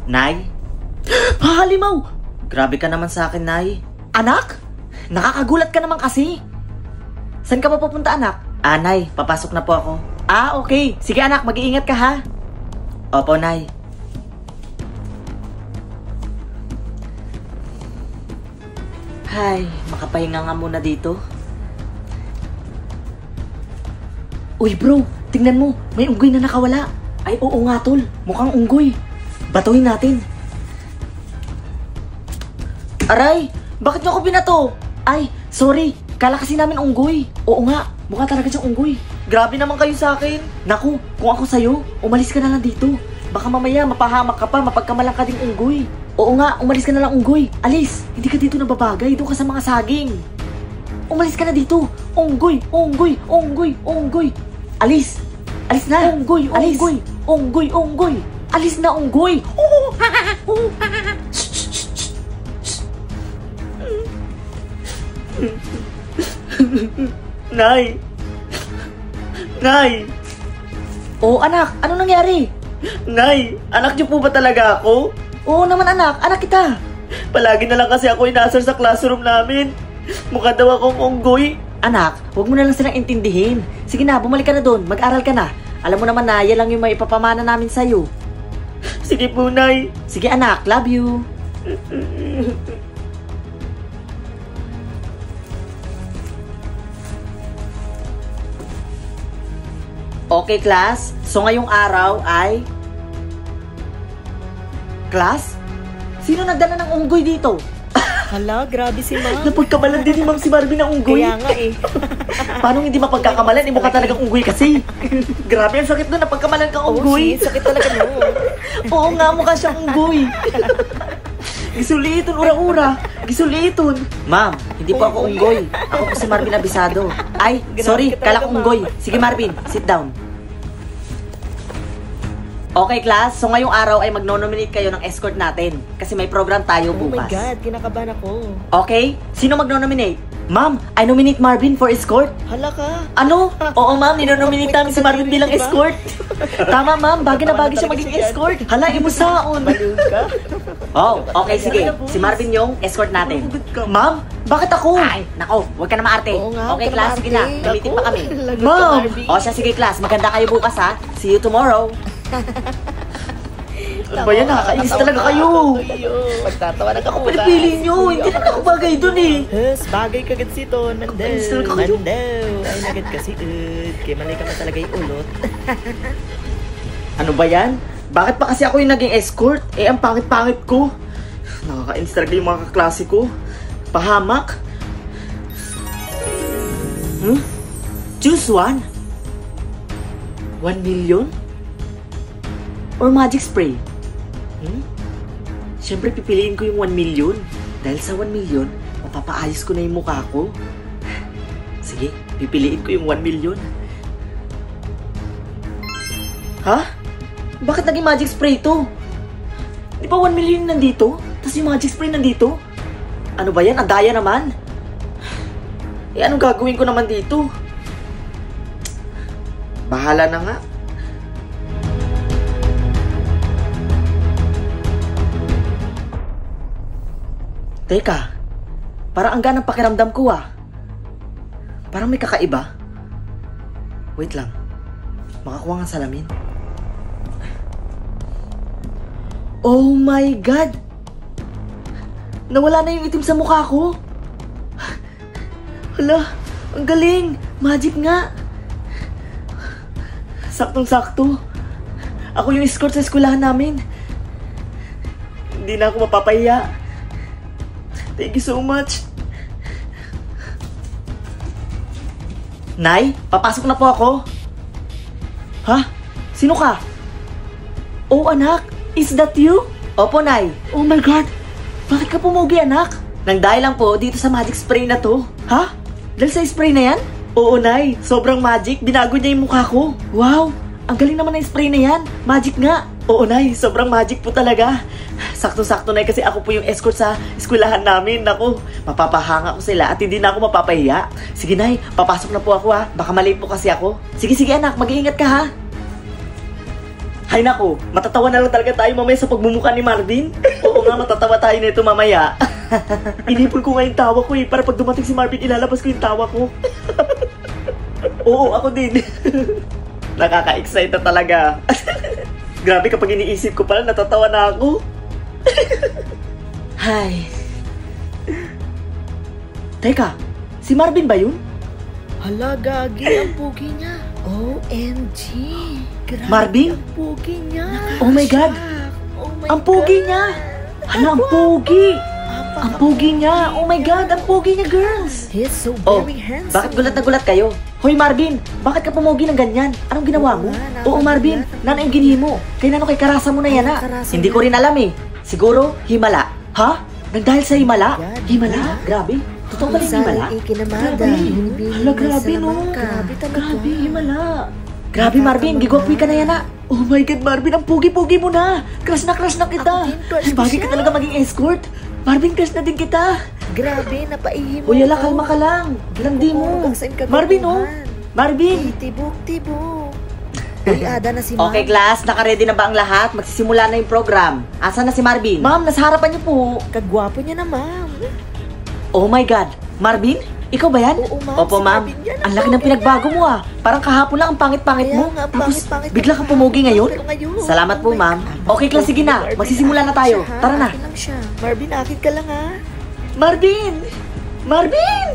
Nay? Halimaw! Grabe ka naman sa akin, Nay. Anak? Nakakagulat ka naman kasi. Saan ka ba pupunta, anak? Nay, papasok na po ako. Okay. Sige, anak, mag-iingat ka, ha? Opo, Nay. Hay, makapahinga nga muna dito. Uy, bro, tingnan mo. May unggoy na nakawala. Ay, oo nga, tol. Mukhang unggoy. Batuhin natin. Aray, bakit niyo ako binato? Ay, sorry. Kala kasi namin unggoy. Oo nga, mukha talaga siyang unggoy. Grabe naman kayo sa akin. Naku, kung ako sa'yo, umalis ka na lang dito. Baka mamaya mapahamak ka pa, mapagkamalang ka ding unggoy. Oo nga, umalis ka na lang, unggoy. Alis, hindi ka dito nababagay. Doon ka sa mga saging. Umalis ka na dito. Unggoy, unggoy, unggoy, unggoy. Alis. Alis na. Unggoy, alis. Unggoy, unggoy, unggoy. Alis na, unggoy. Nay. Nay. Oh, anak, ano nangyari? Nay, anak niyo po ba talaga ako? Oo naman, anak kita. Palagi na lang kasi ako inaasar sa classroom namin. Mukha daw akong unggoy. Anak, huwag mo na lang silang intindihin. Sige na, bumalik ka na doon, mag-aral ka na. Alam mo naman na, yan lang yung may ipapamana namin sa'yo. Sige po, Nay. Sige anak, love you. Okay, class. So ngayong araw ay... Class? Sino nagdala ng unggoy dito? Hala, grabe si Ma'am. Napagkamalan din ni Ma'am si Marvin ng unggoy. Kaya nga eh. Paano hindi mapagkakamalan? Mukha talagang unggoy kasi. Grabe, ang sakit doon. Napagkamalan kang unggoy. Sakit talaga no. Oo nga, mukha siyang unggoy. Gisuliton, ura-ura. Gisuliton. Ma'am, hindi po ako unggoy. Ako po si Marvin Abisado. Ay, sorry, kala ko unggoy. Sige Marvin, sit down. Okay, class. So, ngayong araw ay magno-nominate kayo ng escort natin. Kasi may program tayo bukas. Oh my God, kinakabahan ako. Okay? Sino magno-nominate? Ma'am, I nominate Marvin for escort. Hala ka. Ano? Oo, ma'am. Nino-nominate namin si Marvin bilang escort. Tama, ma'am. Bagay na bagay siya maging escort. Hala, imusaon. Baliw ka. Oh, okay, sige. Si Marvin yung escort natin. Ma'am, bakit ako? Ay, nako. Huwag ka na maarte. Oo nga, Okay, huwag ka class. na Sige na. maarte. Gamitin pa kami. Lagot ka, Ma'am! Marvin. O siya, sige, class. Maganda kayo bukas, ha? See you tomorrow. Ano ba yan? Nakakainis talaga kayo. Pagtatawa na ka Ako pinipili nyo. Hindi na ako bagay dun eh. Bagay kagad si Ton. Kainis talaga kayo. Mandaw. Ay, nagad kasi. Kaya mali ka man talaga yung ulot. Ano ba yan? Bakit pa kasi ako yung naging escort? Ang pangit-pangit ko. Nakakainis talaga yung mga kaklase ko. Pahamak. Choose one. 1 million? Or magic spray? Siyempre pipiliin ko yung 1 million. Dahil sa 1 million, mapapaayos ko na yung mukha ko. Sige, pipiliin ko yung 1 million. Ha? Bakit naging magic spray to? Di ba 1 million nandito? Tapos yung magic spray nandito? Ano ba yan? Ang daya naman. Anong gagawin ko naman dito? Bahala na nga. Teka, parang ang ganang pakiramdam ko ah. Parang may kakaiba. Wait lang. Makakuha ng salamin. Oh my God! Nawala na yung itim sa mukha ko. Hala, ang galing! Magic nga! Saktong-sakto. Ako yung escort sa eskwelahan namin. Hindi na ako mapapahiya. Thank you so much. Nay, papasok na po ako. Ha? Sino ka? Oh, anak. Is that you? Opo, Nay. Oh my God. Bakit ka pumugi, anak? Nang dahil lang po dito sa magic spray na to. Ha? Dahil sa spray na yan? Oo, Nay. Sobrang magic. Binago niya yung mukha ko. Wow. Ang galing naman ng spray na yan. Magic nga. Oo, Nay. Sobrang magic po talaga. Sakto-sakto, Nay, kasi ako po yung escort sa eskwelahan namin. Naku, mapapahanga ko sila at hindi na ako mapapahiya. Sige, Nay, papasok na po ako ha. Baka malate po kasi ako. Sige, anak, mag-iingat ka ha. Hay nako, matatawa na lang talaga tayo mamaya sa pagmumukha ni Marvin. Oo nga, matatawa tayo nito mamaya. Inipon ko nga yung tawa ko para pag dumating si Marvin, ilalabas ko yung tawa ko. Oo, ako din. Nakaka-excite na talaga. Grabe, kapag iniisip ko pala, natatawa na ako. Hay. Teka, si Marvin ba yun? Hala, gagi, ang pugi niya. OMG. Grabe, Marvin? ang pugi niya. Oh my God. Oh my Ang pogi God. niya! Hala, ang pogi! Apa, Ang pogi niya! Oh my God, ang pogi niya, girls! He's so Oh, very handsome. bakit gulat na gulat kayo? Hoy Marvin, bakit ka pumogi ng ganyan? Anong ginawa mo? Oo nga, Oo Marvin, nana yung ginhi mo. Kay nano kay karasa mo na yan ha? Karasa Hindi ko yan. rin alam eh. Siguro, himala. Ha? Nagdahil sa himala? Yan, Himala? himala. Grabe. Totoo ba yung himala? Ikinamada. Grabe. Hala, grabe no. Grabe talaga. Grabe, himala. Grabe Marvin, gigwapoy ka na yan ha. Oh my God Marvin, ang pugi-pugi mo na. Crush na kita. Ako din, crush ko Bagay ka siya. talaga maging escort. Marvin, crush na din kita. Grabe, napaihim Uy, ala, kalma ka lang. Landi mo. Marvin, oh. Marvin. Tibok. Uy, ada na si Ma'am. Okay, class. Naka-ready na ba ang lahat? Magsisimula na yung program. Asan na si Marvin? Ma'am, nasa harapan niyo po. Kagwapo niya na, Ma'am. Oh my God. Marvin? Ikaw ba yan? Oo, ma'am. Opo, Si ma'am. Marvin yan. Ang laki ng pinagbago mo ah. Parang kahapon lang ang pangit-pangit Kaya mo. nga, Tapos, pangit-pangit bigla na kang pumugi ngayon? Pero ngayon, Salamat po, oh my ma'am. God. Okay, class. Sige na. Marvin, Magsisimula na akin tayo. siya, ha? Tara na. Akin lang siya. Marvin, akit ka lang, ha? Marvin! Marvin!